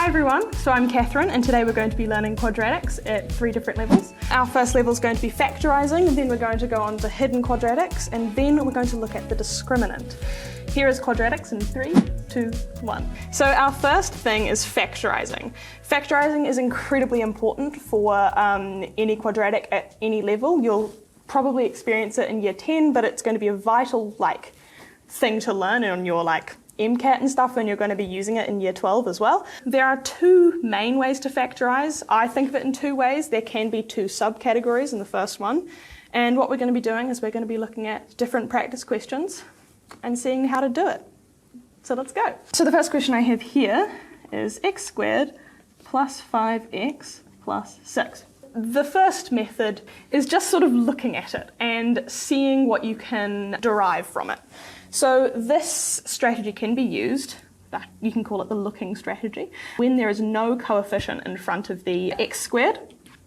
Hi everyone, so I'm Catherine and today we're going to be learning quadratics at 3 different levels. Our first level is going to be factorizing, and then we're going to go on to hidden quadratics, and then we're going to look at the discriminant. Here is quadratics in 3, 2, 1. So our first thing is factorizing. Factorizing is incredibly important for any quadratic at any level. You'll probably experience it in year 10, but it's going to be a vital thing to learn on your MCAT and stuff, and you're going to be using it in year 12 as well. There are 2 main ways to factorize. I think of it in 2 ways. There can be 2 subcategories in the first one. And what we're going to be doing is we're going to be looking at different practice questions and seeing how to do it. So let's go. So the first question I have here is x squared plus 5x plus 6. The first method is just sort of looking at it and seeing what you can derive from it. So this strategy can be used, you can call it the looking strategy, when there is no coefficient in front of the x squared.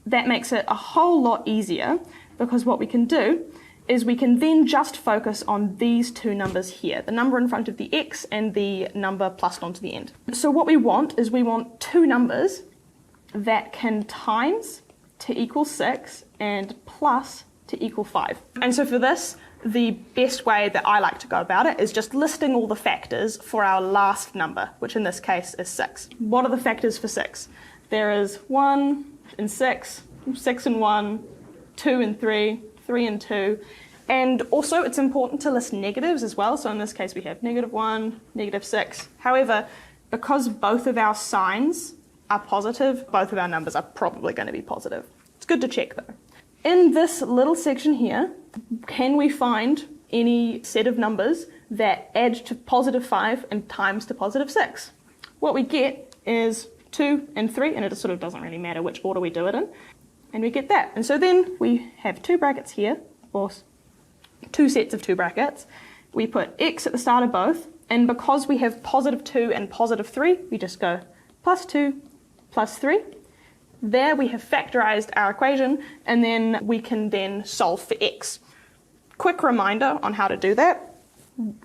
That makes it a whole lot easier, because what we can do is we can then just focus on these 2 numbers here, the number in front of the x and the number plussed onto the end. So what we want is we want 2 numbers that can times to equal 6 and plus to equal 5. And so for this, the best way that I like to go about it is just listing all the factors for our last number, which in this case is 6. What are the factors for 6? There is 1 and 6, 6 and 1, 2 and 3, 3 and 2. And also it's important to list negatives as well. So in this case we have -1, -6. However, because both of our signs are positive, both of our numbers are probably going to be positive. It's good to check though. In this little section here, can we find any set of numbers that add to +5 and times to +6? What we get is 2 and 3, and it sort of doesn't really matter which order we do it in, and we get that. And so then we have 2 brackets here, or 2 sets of 2 brackets. We put x at the start of both, and because we have +2 and +3, we just go +2 plus 3. There we have factorized our equation, and then we can then solve for x. Quick reminder on how to do that.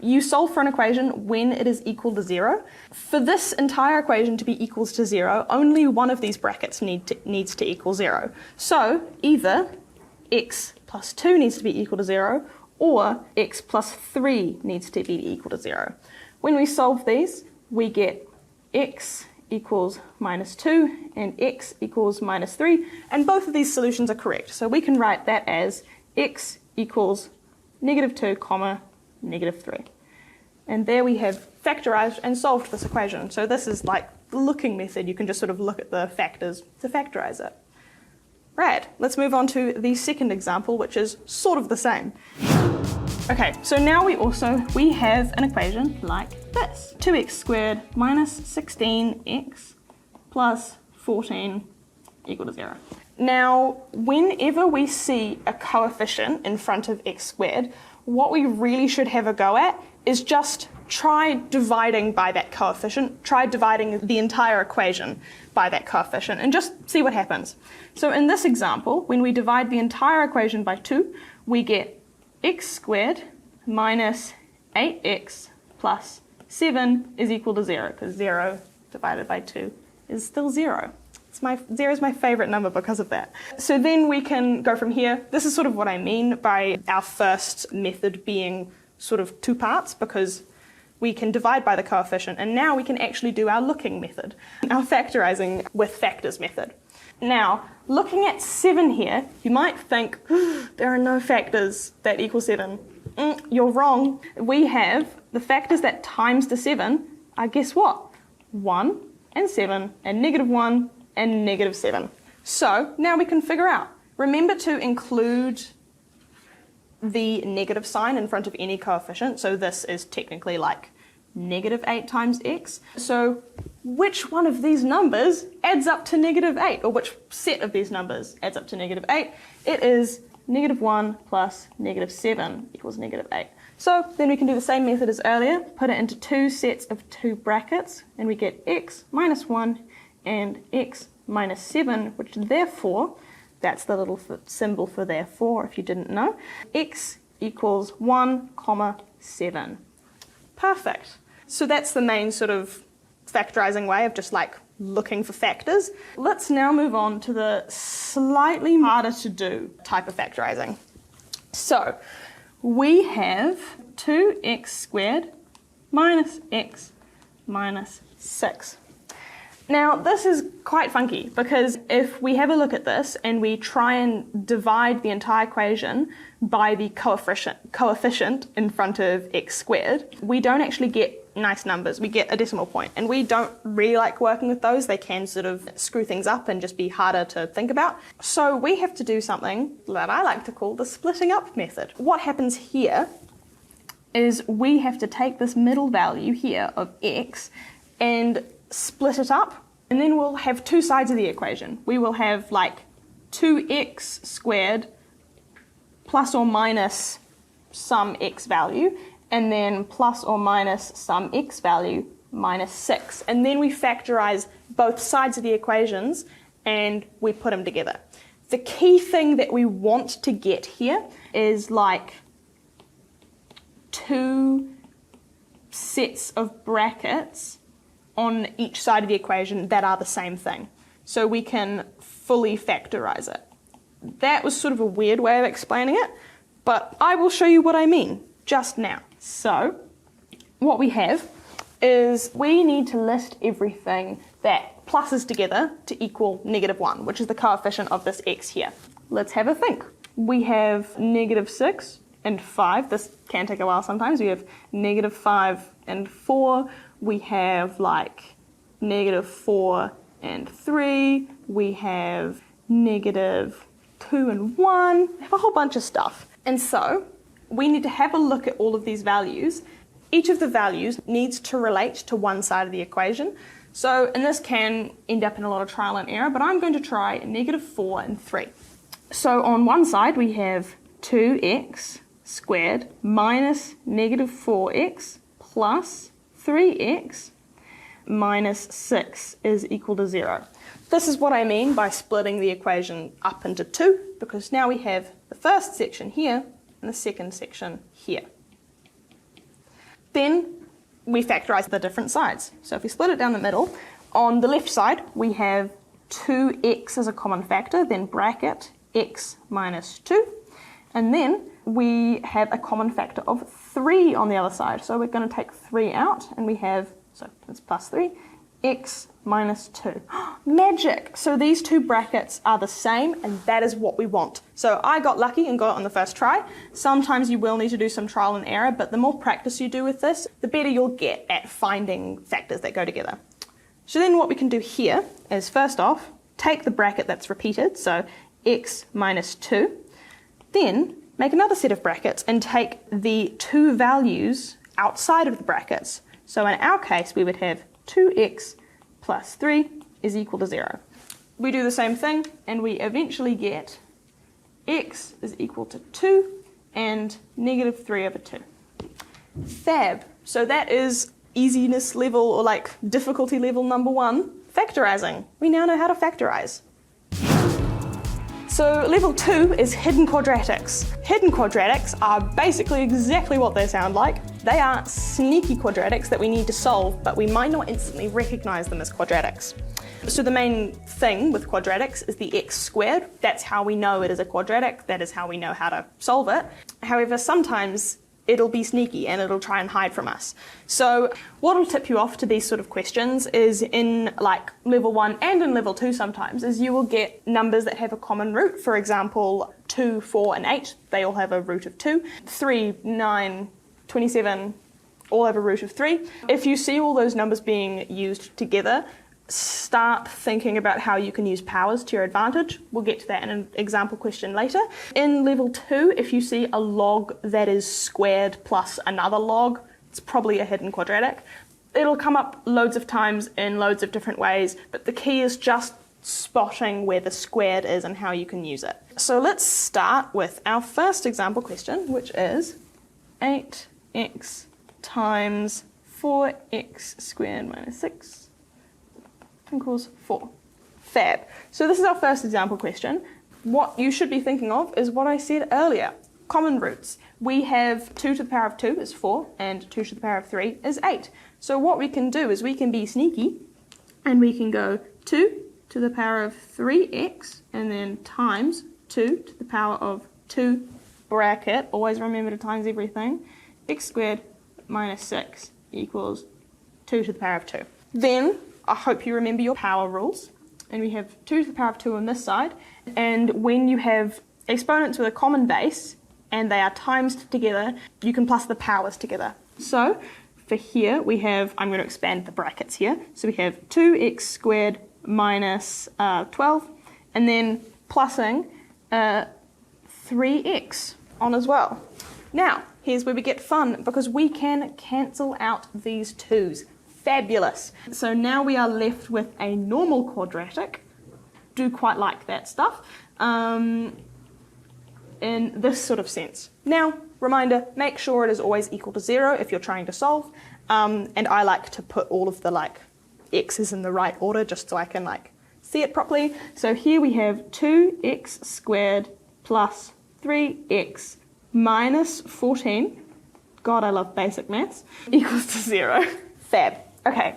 You solve for an equation when it is equal to 0. For this entire equation to be equals to 0, only one of these brackets needs to equal 0. So either x plus 2 needs to be equal to 0, or x plus 3 needs to be equal to 0. When we solve these, we get x equals -2 and x equals -3, and both of these solutions are correct. So we can write that as x equals -2, -3. And there we have factorized and solved this equation. So this is like the looking method. You can just sort of look at the factors to factorize it. Right, let's move on to the second example, which is sort of the same. Okay, so now we have an equation like this. 2x squared minus 16x plus 14 equal to 0. Now, whenever we see a coefficient in front of x squared, what we really should have a go at is just try dividing by that coefficient, try dividing the entire equation by that coefficient, and just see what happens. So in this example, when we divide the entire equation by 2, we get x squared minus 8x plus 7 is equal to 0, because 0 divided by 2 is still 0. 0 is my favorite number because of that. So then we can go from here. This is sort of what I mean by our first method being sort of 2 parts, because we can divide by the coefficient, and now we can actually do our looking method, our factorizing with factors method. Now, looking at 7 here, you might think, there are no factors that equal 7. You're wrong. We have the factors that times to 7 are, guess what? 1 and 7 and -1 and -7. So now we can figure out. Remember to include the negative sign in front of any coefficient. So this is technically like -8 times x. So which one of these numbers adds up to -8? Or which set of these numbers adds up to -8? It is -1 plus -7 equals -8. So then we can do the same method as earlier, put it into 2 sets of 2 brackets, and we get x minus 1 and x minus 7, which therefore, that's the little symbol for therefore if you didn't know, x equals 1, 7. Perfect. So that's the main sort of factorizing way of just like looking for factors. Let's now move on to the slightly harder to do type of factorizing. So we have 2x squared minus x minus 6. Now this is quite funky because if we have a look at this and we try and divide the entire equation by the coefficient in front of x squared, we don't actually get nice numbers. We get a decimal point, and we don't really like working with those. They can sort of screw things up and just be harder to think about. So we have to do something that I like to call the splitting up method. What happens here is we have to take this middle value here of x and split it up, and then we'll have two sides of the equation. We will have like 2x squared plus or minus some x value, and then plus or minus some x value minus 6. And then we factorize both sides of the equations and we put them together. The key thing that we want to get here is like 2 sets of brackets on each side of the equation that are the same thing, so we can fully factorize it. That was sort of a weird way of explaining it, but I will show you what I mean just now. So what we have is we need to list everything that pluses together to equal -1, which is the coefficient of this x here. Let's have a think. We have -6 and 5. This can take a while sometimes. We have -5 and 4. We have like -4 and 3. We have -2 and 1. We have a whole bunch of stuff. And so we need to have a look at all of these values. Each of the values needs to relate to one side of the equation. So, and this can end up in a lot of trial and error, but I'm going to try -4 and 3. So on one side we have 2x squared minus -4x plus 3x minus 6 is equal to 0. This is what I mean by splitting the equation up into two, because now we have the first section here and the second section here. Then we factorize the different sides. So if we split it down the middle, on the left side we have 2x as a common factor, then bracket x minus 2, and then we have a common factor of 3 on the other side. So we're going to take 3 out, and we have, so it's plus 3, x minus 2. Magic! So these two brackets are the same, and that is what we want. So I got lucky and got it on the first try. Sometimes you will need to do some trial and error, but the more practice you do with this, the better you'll get at finding factors that go together. So then what we can do here is, first off, take the bracket that's repeated, so x minus 2, then make another set of brackets and take the two values outside of the brackets. So in our case, we would have 2x plus 3 is equal to 0. We do the same thing, and we eventually get x is equal to 2 and -3/2. Fab. So that is easiness level, or like difficulty level number 1, factorizing. We now know how to factorize. So level 2 is hidden quadratics. Hidden quadratics are basically exactly what they sound like. They are sneaky quadratics that we need to solve, but we might not instantly recognize them as quadratics. So the main thing with quadratics is the x squared. That's how we know it is a quadratic. That is how we know how to solve it. However, sometimes it'll be sneaky and it'll try and hide from us. So what'll tip you off to these sort of questions is, in like level 1 and in level 2 sometimes, is you will get numbers that have a common root. For example, 2, 4 and 8, they all have a root of 2. 3, 9, 27, all have a root of 3. If you see all those numbers being used together, start thinking about how you can use powers to your advantage. We'll get to that in an example question later. In level 2, if you see a log that is squared plus another log, it's probably a hidden quadratic. It'll come up loads of times in loads of different ways, but the key is just spotting where the squared is and how you can use it. So let's start with our first example question, which is 8x times 4x squared minus 6 equals 4. Fab. So this is our first example question. What you should be thinking of is what I said earlier. common roots. We have 2 to the power of 2 is 4, and 2 to the power of 3 is 8. So what we can do is we can be sneaky, and we can go 2 to the power of 3x, and then times 2 to the power of 2 bracket, always remember to times everything, x squared minus 6 equals 2 to the power of 2. Then, I hope you remember your power rules, and we have 2 to the power of 2 on this side, and when you have exponents with a common base, and they are times together, you can plus the powers together. So, for here, we have, I'm going to expand the brackets here, so we have 2x squared minus 12, and then plussing 3x on as well. Now, here's where we get fun, because we can cancel out these 2's. Fabulous. So now we are left with a normal quadratic. Do quite like that stuff. In this sort of sense. Now, reminder, make sure it is always equal to 0 if you're trying to solve. And I like to put all of the x's in the right order just so I can see it properly. So here we have 2x squared plus 3x minus 14, God, I love basic maths, equals to 0. Fab. Okay,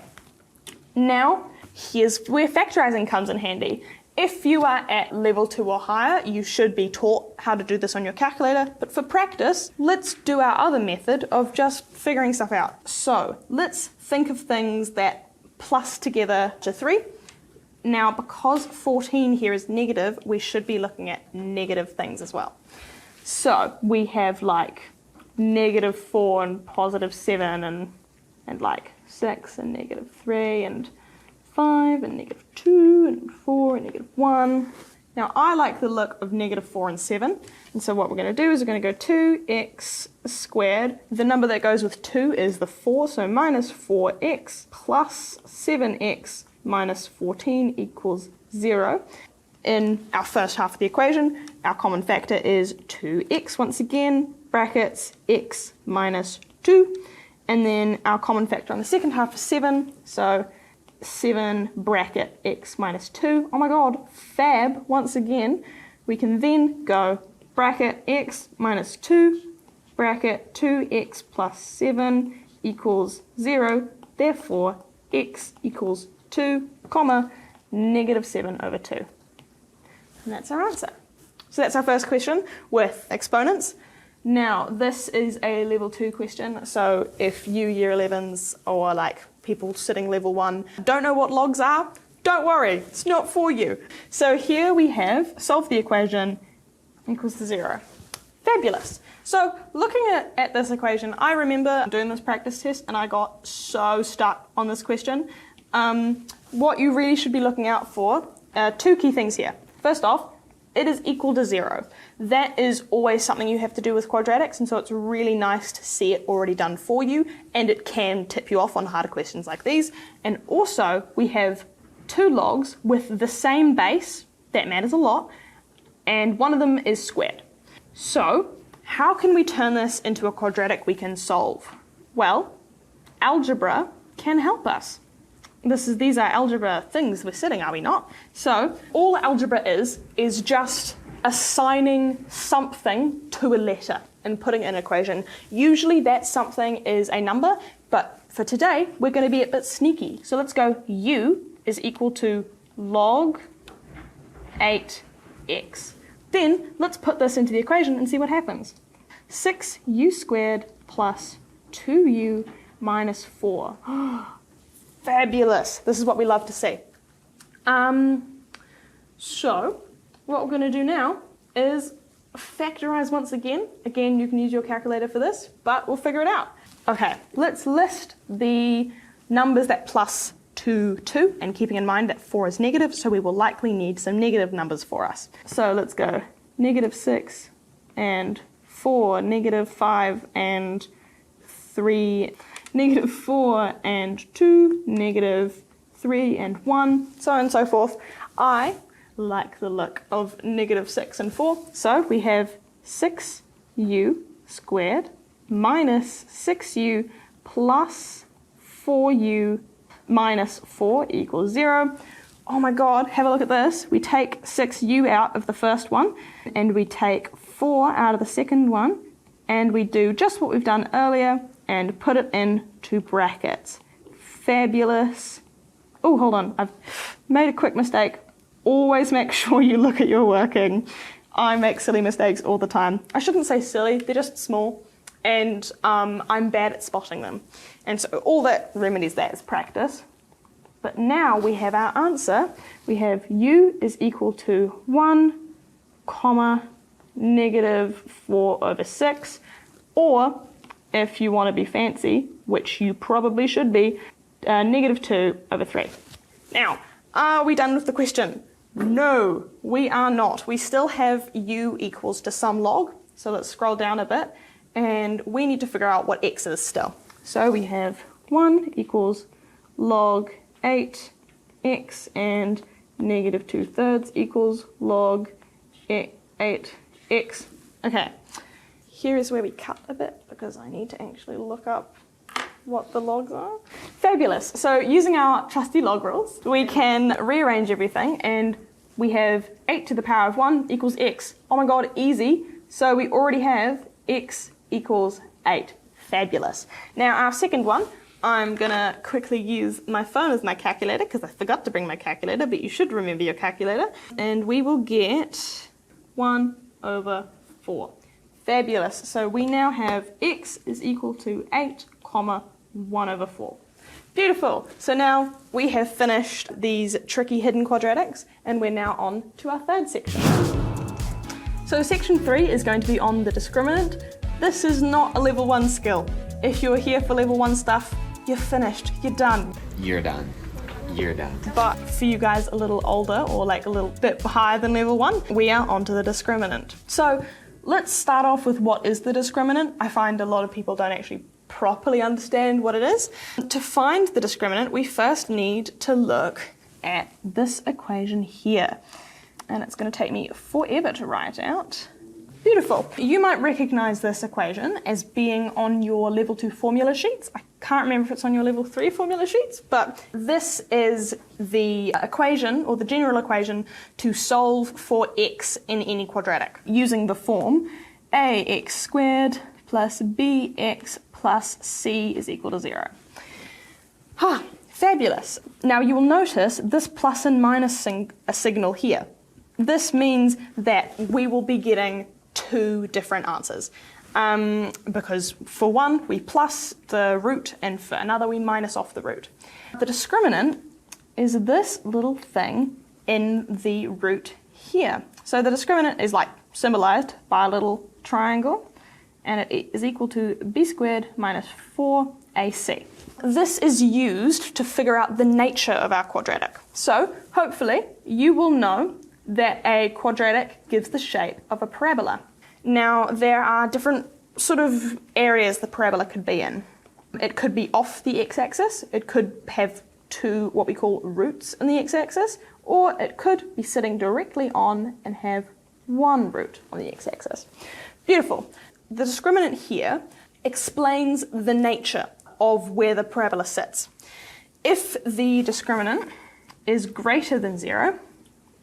now here's where factorizing comes in handy. If you are at level 2 or higher, you should be taught how to do this on your calculator, but for practice, let's do our other method of just figuring stuff out. So let's think of things that plus together to 3. Now, because 14 here is negative, we should be looking at negative things as well. So we have negative 4 and positive 7 and 6 and negative 3 and 5 and negative 2 and 4 and negative 1. Now I like the look of negative 4 and 7, and so what we're going to do is we're going to go 2x squared. The number that goes with 2 is the 4, so minus 4x plus 7x minus 14 equals 0. In our first half of the equation, our common factor is 2x once again, brackets x minus 2, and then our common factor on the second half is 7, so 7 bracket x minus 2. Oh my god, fab, once again. We can then go bracket x minus 2, bracket 2x plus 7 equals 0, therefore x equals 2, comma, negative 7 over 2. And that's our answer. So that's our first question with exponents. Now, this is a level 2 question, so if you year 11s or people sitting level 1 don't know what logs are, don't worry, it's not for you. So here we have solve the equation equals to 0. Fabulous. So looking at this equation, I remember doing this practice test and I got so stuck on this question. What you really should be looking out for are 2 key things here. First off, it is equal to 0. That is always something you have to do with quadratics, and so it's really nice to see it already done for you, and it can tip you off on harder questions like these. And also, we have 2 logs with the same base, that matters a lot, and one of them is squared. So, how can we turn this into a quadratic we can solve? Well, algebra can help us. These are algebra things we're sitting, are we not? So all algebra is just assigning something to a letter and putting in an equation. Usually that something is a number, but for today we're going to be a bit sneaky. So let's go u is equal to log 8x. Then let's put this into the equation and see what happens. 6u squared plus 2u minus 4. Fabulous. This is what we love to see. So what we're going to do now is factorize once again. Again, you can use your calculator for this, but we'll figure it out. Okay, let's list the numbers that plus 2 and keeping in mind that 4 is negative, so we will likely need some negative numbers for us. So let's go negative 6 and 4, negative 5 and 3, negative 4 and 2, negative 3 and 1, so on and so forth. I like the look of negative 6 and 4, so we have 6u squared minus 6u plus 4u minus 4 equals 0. Oh my god, have a look at this. We take 6u out of the first one, and we take 4 out of the second one, and we do just what we've done earlier and put it into brackets. Fabulous. Oh, hold on, I've made a quick mistake. Always make sure you look at your working. I make silly mistakes all the time. I shouldn't say silly, they're just small, and I'm bad at spotting them. And so all that remedies that is practice. But now we have our answer. We have u is equal to 1, comma, -4/6, or if you want to be fancy, which you probably should be, -2/3. Now, are we done with the question? No, we are not. We still have u equals to some log, so let's scroll down a bit, and we need to figure out what x is still. So we have 1 equals log 8x, and -2/3 equals log 8x. Okay, here is where we cut a bit, because I need to actually look up what the logs are. Fabulous. So using our trusty log rules, we can rearrange everything, and we have 8 to the power of 1 equals x. Oh my god, easy. So we already have x equals 8. Fabulous. Now our second one, I'm gonna quickly use my phone as my calculator, because I forgot to bring my calculator, but you should remember your calculator, and we will get 1/4. Fabulous. So we now have x is equal to 8, 1/4. Beautiful. So now we have finished these tricky hidden quadratics, and we're now on to our third section. So section 3 is going to be on the discriminant. This is not a level 1 skill. If you're here for level 1 stuff, you're finished, you're done. You're done. You're done. But for you guys a little older, or like a little bit higher than level 1, we are on to the discriminant. So let's start off with what is the discriminant. I find a lot of people don't actually properly understand what it is. To find the discriminant, we first need to look at this equation here. And it's going to take me forever to write out. Beautiful. You might recognize this equation as being on your level 2 formula sheets. I can't remember if it's on your level 3 formula sheets, but this is the equation, or the general equation, to solve for x in any quadratic, using the form ax squared plus bx plus c is equal to 0. Fabulous. Now you will notice this plus and minus a signal here. This means that we will be getting 2 different answers. Because for one, we plus the root, and for another, we minus off the root. The discriminant is this little thing in the root here. So the discriminant is like symbolized by a little triangle, and it is equal to b squared minus 4ac. This is used to figure out the nature of our quadratic. So hopefully you will know that a quadratic gives the shape of a parabola. Now there are different sort of areas the parabola could be in. It could be off the x-axis, it could have 2 what we call roots in the x-axis, or it could be sitting directly on and have 1 root on the x-axis. Beautiful. The discriminant here explains the nature of where the parabola sits. If the discriminant is greater than 0,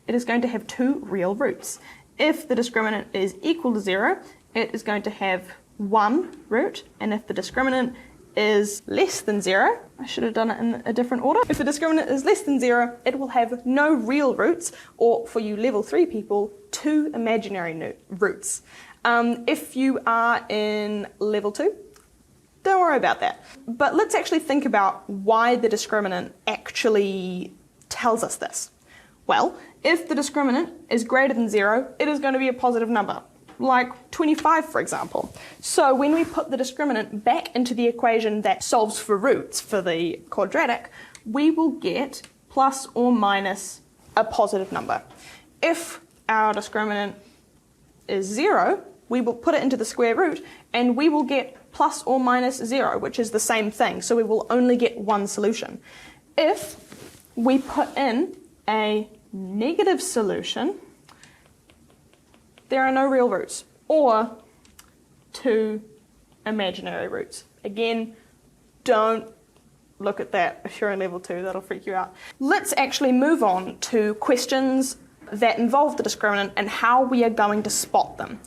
it is going to have 2 real roots. If the discriminant is equal to 0, it is going to have 1 root, and if the discriminant is less than 0, I should have done it in a different order. If the discriminant is less than 0, it will have no real roots, or for you level 3 people, 2 imaginary roots. If you are in level 2, don't worry about that. But let's actually think about why the discriminant actually tells us this. Well, if the discriminant is greater than 0, it is going to be a positive number, like 25 for example. So when we put the discriminant back into the equation that solves for roots for the quadratic, we will get plus or minus a positive number. If our discriminant is 0, we will put it into the square root and we will get plus or minus 0, which is the same thing, so we will only get 1 solution. If we put in a negative solution, there are no real roots, or 2 imaginary roots. Again, don't look at that if you're in level 2, that'll freak you out. Let's actually move on to questions that involve the discriminant and how we are going to spot them.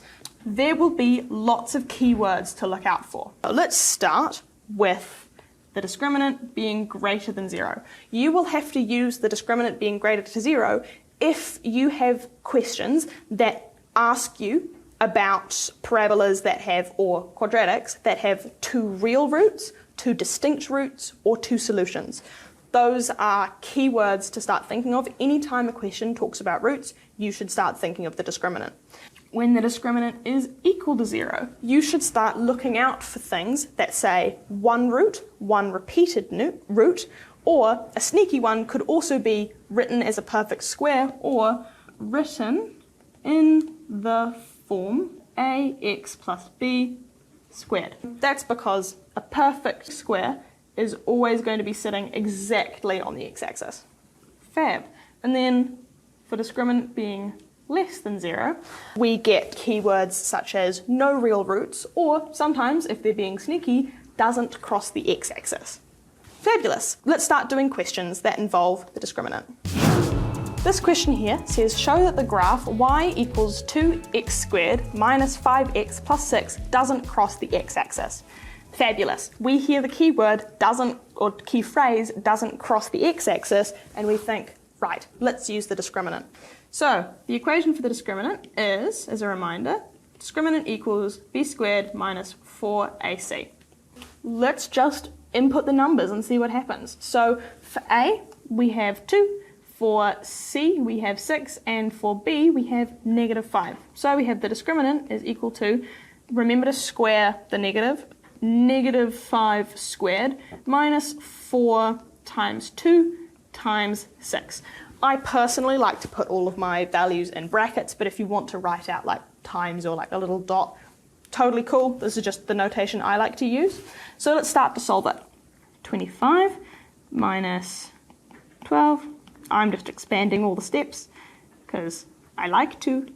there will be lots of keywords to look out for. So let's start with the discriminant being greater than 0. You will have to use the discriminant being greater to 0 if you have questions that ask you about parabolas that have, or quadratics, that have 2 real roots, 2 distinct roots, or 2 solutions. Those are keywords to start thinking of. Anytime a question talks about roots, you should start thinking of the discriminant. When the discriminant is equal to 0, you should start looking out for things that say 1 root, 1 repeated root, or a sneaky one could also be written as a perfect square or written in the form ax plus b squared. That's because a perfect square is always going to be sitting exactly on the x-axis. Fab. And then for discriminant being less than 0, we get keywords such as no real roots, or sometimes, if they're being sneaky, doesn't cross the x-axis. Fabulous. Let's start doing questions that involve the discriminant. This question here says, show that the graph y equals 2x squared minus 5x plus 6 doesn't cross the x-axis. Fabulous. We hear the keyword doesn't, or key phrase doesn't cross the x-axis, and we think, right, let's use the discriminant. So the equation for the discriminant is, as a reminder, discriminant equals b squared minus 4ac. Let's just input the numbers and see what happens. So for a, we have 2. For C, we have 6, and for B, we have -5. So we have the discriminant is equal to, remember to square the negative, -5 squared minus 4 times 2 times 6. I personally like to put all of my values in brackets, but if you want to write out like times or like a little dot, totally cool. This is just the notation I like to use. So let's start to solve it. 25 minus 12. I'm just expanding all the steps because I like to.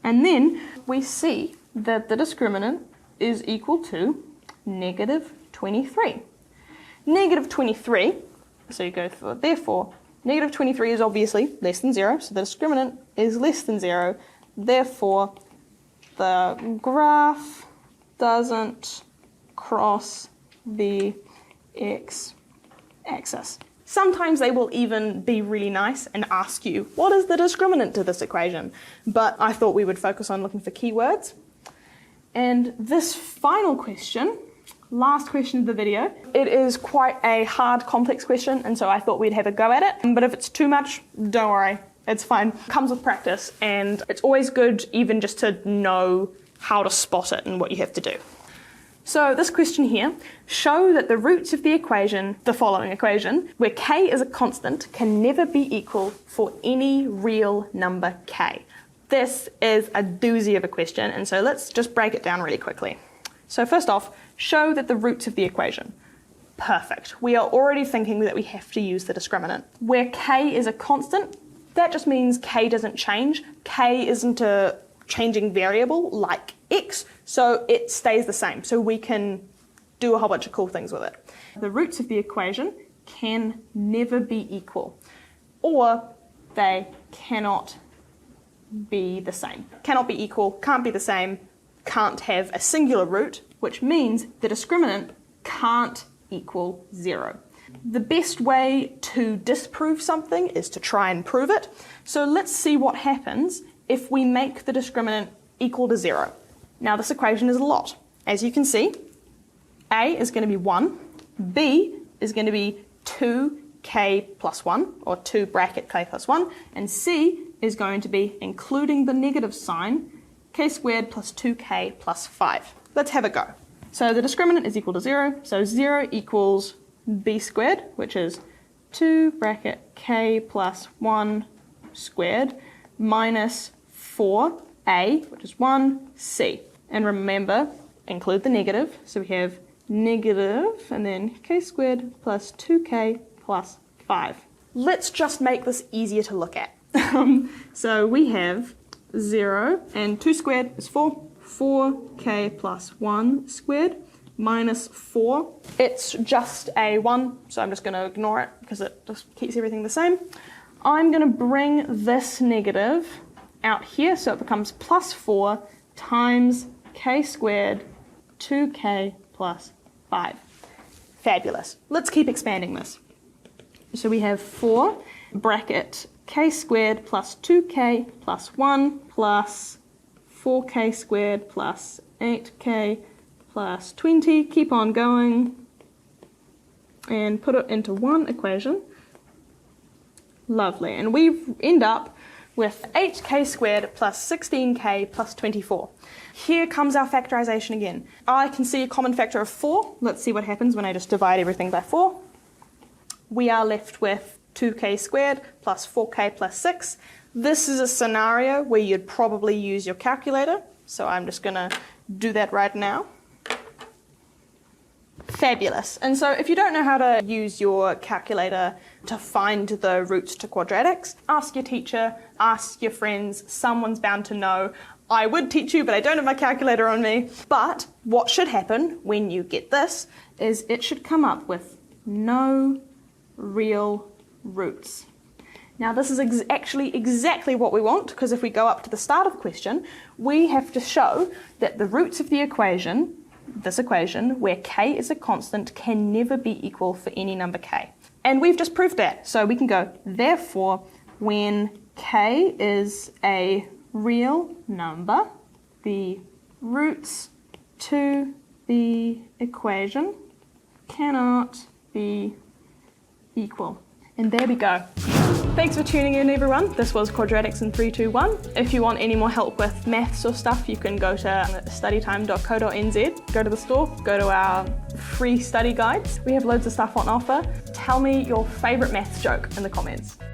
And then we see that the discriminant is equal to -23. -23, so you go for, therefore, -23 is obviously less than 0, so the discriminant is less than 0. Therefore, the graph doesn't cross the x-axis. Sometimes they will even be really nice and ask you, what is the discriminant to this equation? But I thought we would focus on looking for keywords. And this final question, last question of the video, it is quite a hard, complex question, and so I thought we'd have a go at it. But if it's too much, don't worry, it's fine. It comes with practice, and it's always good even just to know how to spot it and what you have to do. So this question here, show that the roots of the equation, the following equation, where k is a constant, can never be equal for any real number k. This is a doozy of a question, and so let's just break it down really quickly. So first off, show that the roots of the equation. Perfect. We are already thinking that we have to use the discriminant. Where k is a constant, that just means k doesn't change. K isn't a changing variable like x, so it stays the same. So we can do a whole bunch of cool things with it. The roots of the equation can never be equal, or they cannot be the same. Cannot be equal, can't be the same, can't have a singular root, which means the discriminant can't equal 0. The best way to disprove something is to try and prove it. So let's see what happens if we make the discriminant equal to 0. Now this equation is a lot. As you can see, A is going to be 1, B is going to be 2k plus 1, or 2 bracket k plus 1, and C is going to be, including the negative sign, k squared plus 2k plus 5. Let's have a go. So the discriminant is equal to 0, so 0 equals b squared, which is 2 bracket k plus 1 squared, minus 4a, which is 1c. And remember, include the negative, so we have negative, and then k squared plus 2k plus 5. Let's just make this easier to look at. So we have 0, and 2 squared is 4, 4k plus 1 squared, minus 4. It's just a 1, so I'm just going to ignore it because it just keeps everything the same. I'm going to bring this negative out here, so it becomes plus 4 times k squared 2k plus 5. Fabulous. Let's keep expanding this. So we have 4 bracket k squared plus 2k plus 1 plus 4k squared plus 8k plus 20. Keep on going and put it into one equation. Lovely. And we end up with 8k squared plus 16k plus 24. Here comes our factorization again. I can see a common factor of 4. Let's see what happens when I just divide everything by 4. We are left with 2k squared plus 4k plus 6. This is a scenario where you'd probably use your calculator, so I'm just going to do that right now. Fabulous. And so if you don't know how to use your calculator to find the roots to quadratics, ask your teacher, ask your friends, someone's bound to know. I would teach you, but I don't have my calculator on me. But what should happen when you get this is it should come up with no real roots. Now this is actually exactly what we want, because if we go up to the start of the question, we have to show that the roots of the equation, this equation, where k is a constant, can never be equal for any number k. And we've just proved that. So we can go, therefore, when k is a real number, the roots to the equation cannot be equal. And there we go. Thanks for tuning in, everyone. This was Quadratics in 3, 2, 1. If you want any more help with maths or stuff, you can go to studytime.co.nz, go to the store, go to our free study guides. We have loads of stuff on offer. Tell me your favourite maths joke in the comments.